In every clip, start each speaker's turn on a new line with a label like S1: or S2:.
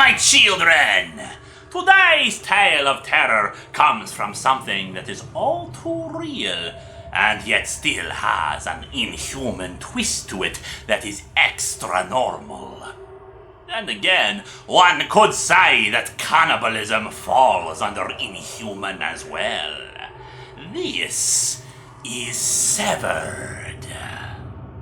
S1: my children! Today's tale of terror comes from something that is all too real, and yet still has an inhuman twist to it that is extra normal. And again, one could say that cannibalism falls under inhuman as well. This is Severed.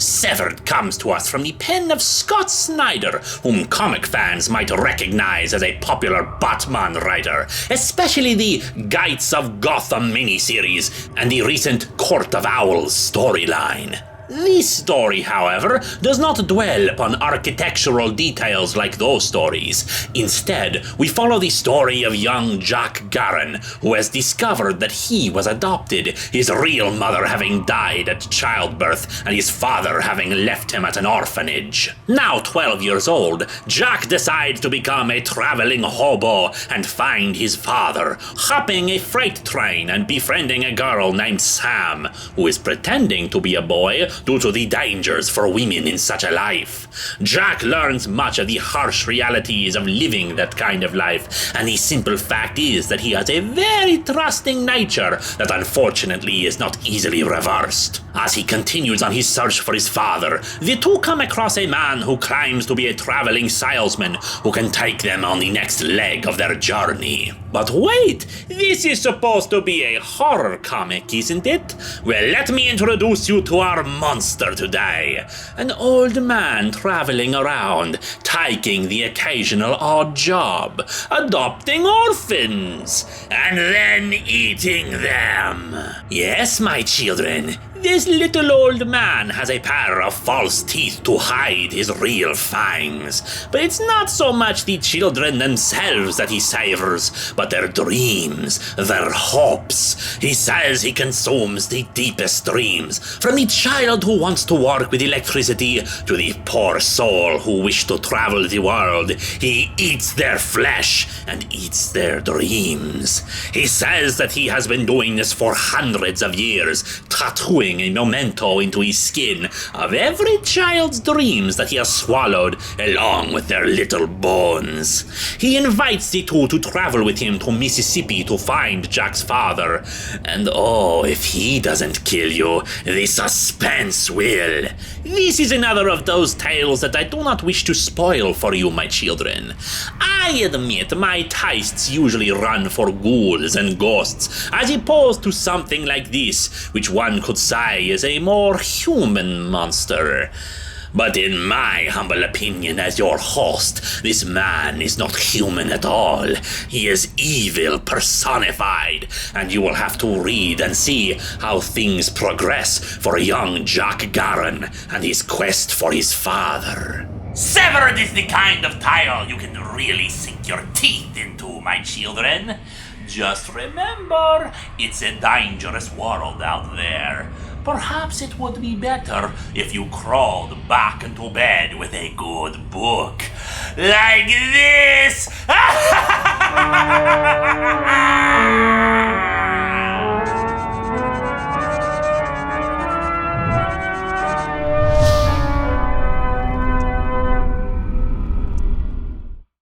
S1: Severed comes to us from the pen of Scott Snyder, whom comic fans might recognize as a popular Batman writer, especially the Gates of Gotham miniseries and the recent Court of Owls storyline. This story, however, does not dwell upon architectural details like those stories. Instead, we follow the story of young Jack Garren, who has discovered that he was adopted, his real mother having died at childbirth and his father having left him at an orphanage. Now 12 years old, Jack decides to become a traveling hobo and find his father, hopping a freight train and befriending a girl named Sam, who is pretending to be a boy due to the dangers for women in such a life. Jack learns much of the harsh realities of living that kind of life, and the simple fact is that he has a very trusting nature that unfortunately is not easily reversed. As he continues on his search for his father, the two come across a man who claims to be a traveling salesman who can take them on the next leg of their journey. But wait, this is supposed to be a horror comic, isn't it? Well, let me introduce you to our monster today. An old man traveling around, taking the occasional odd job, adopting orphans, and then eating them. Yes, my children, this little old man has a pair of false teeth to hide his real fangs. But it's not so much the children themselves that he savors, but their dreams, their hopes. He says he consumes the deepest dreams, from the child who wants to work with electricity to the poor soul who wishes to travel the world. He eats their flesh and eats their dreams. He says that he has been doing this for hundreds of years, tattooing a memento into his skin of every child's dreams that he has swallowed along with their little bones. He invites the two to travel with him to Mississippi to find Jack's father. And oh, if he doesn't kill you, the suspense will. This is another of those tales that I do not wish to spoil for you, my children. I admit my tastes usually run for ghouls and ghosts, as opposed to something like this, which one could say is a more human monster. But in my humble opinion as your host, this man is not human at all. He is evil personified, and you will have to read and see how things progress for young Jack Garren and his quest for his father. Severed is the kind of tale you can really sink your teeth into, my children. Just remember, it's a dangerous world out there. Perhaps it would be better if you crawled back into bed with a good book. Like this!